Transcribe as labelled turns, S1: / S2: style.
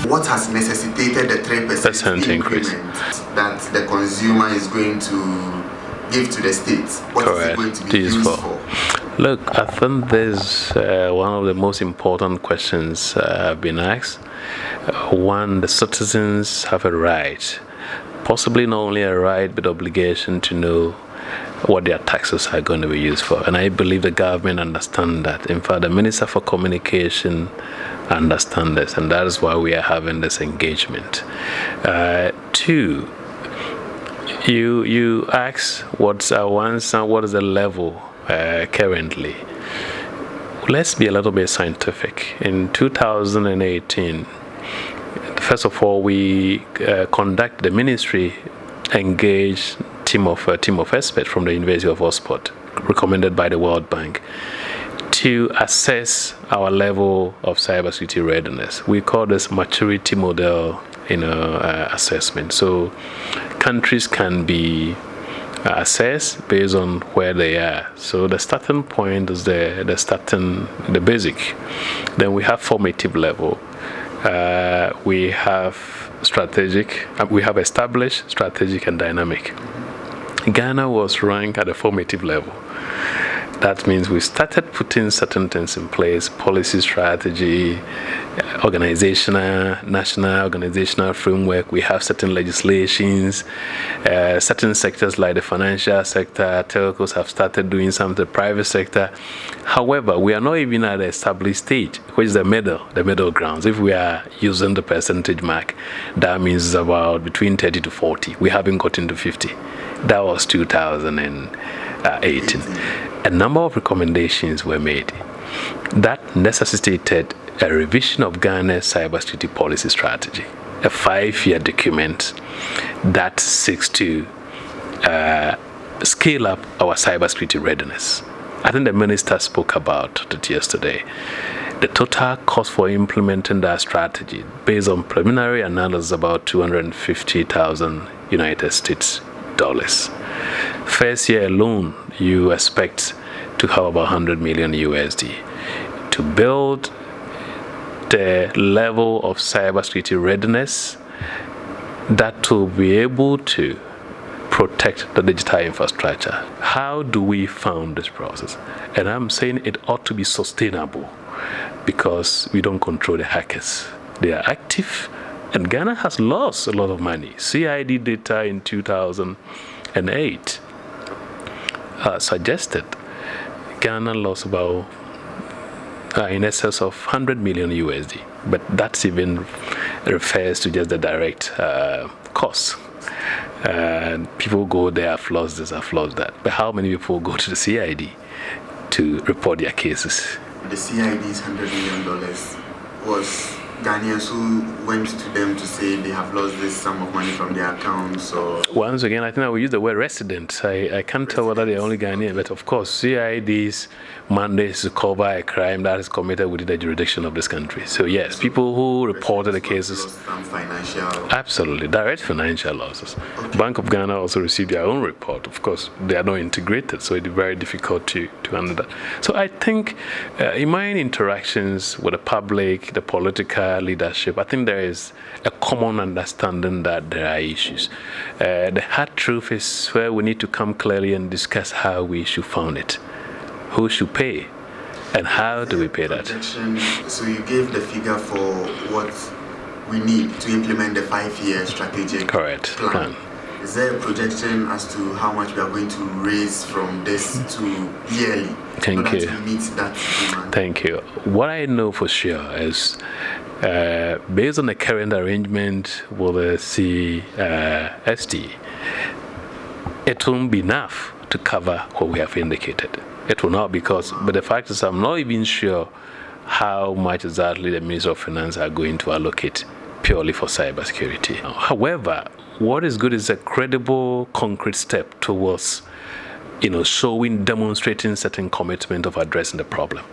S1: What has necessitated the 3% increase that the consumer is going to give to the state? What is it going to be used for?
S2: Look, I think this one of the most important questions have been asked. One, the citizens have a right, possibly not only a right, but obligation to know what their taxes are going to be used for. And I believe the government understands that. In fact, the Minister for Communication understands this, and that is why we are having this engagement. Two, you ask what is the level currently. Let's be a little bit scientific. In 2018, first of all, we the ministry engaged team of experts from the University of Oxford, recommended by the World Bank, to assess our level of cybersecurity readiness. We call this maturity model assessment. So countries can be assessed based on where they are. So the starting point is the basic. Then we have formative level. We have strategic. We have established, strategic, and dynamic. Ghana was ranked at the formative level. That means we started putting certain things in place: policy, strategy, national organizational framework. We have certain legislations. Certain sectors like the financial sector, telcos have started doing some of the private sector. However, we are not even at the established stage, which is the middle grounds. If we are using the percentage mark, that means it's about between 30 to 40. We haven't gotten to 50. That was 2018. A number of recommendations were made that necessitated a revision of Ghana's cybersecurity policy strategy, a 5-year document that seeks to scale up our cybersecurity readiness. I think the minister spoke about it yesterday. The total cost for implementing that strategy, based on preliminary analysis, about $250,000 United States dollars. First year alone, you expect to have about 100 million USD to build the level of cybersecurity readiness that will be able to protect the digital infrastructure. How do we fund this process? And I'm saying it ought to be sustainable, because we don't control the hackers. They are active, and Ghana has lost a lot of money. CID data in 2008 suggested Ghana lost about in excess of 100 million USD, but that's even refers to just the direct costs. People go there, have lost this, have lost that. But how many people go to the CID to report their cases?
S1: The CID's $100 million was Ghanaians who went to them to say they have lost this sum of money from their accounts. Or
S2: once again, I think I will use the word resident. I can't tell whether they're only Ghanaian, but of course, CID's mandate is to cover a crime that is committed within the jurisdiction of this country. So yes, people who reported the cases, absolutely, direct financial losses. Okay. Bank of Ghana also received their own report. Of course, they are not integrated, so it's very difficult to handle that. So I think in my interactions with the public, the political leadership, I think there is a common understanding that there are issues. The hard truth is where we need to come clearly and discuss how we should fund it. Who should pay, and how do we pay that?
S1: So you gave the figure for what we need to implement the 5-year strategic plan. Is there a projection as to how much we are going to raise from this to yearly?
S2: Thank you.
S1: To meet that demand?
S2: Thank you. What I know for sure is, based on the current arrangement with the CST, it won't be enough to cover what we have indicated. It will not, but the fact is, I'm not even sure how much exactly the Ministry of Finance are going to allocate purely for cybersecurity. However, what is good is a credible, concrete step towards, demonstrating certain commitment of addressing the problem.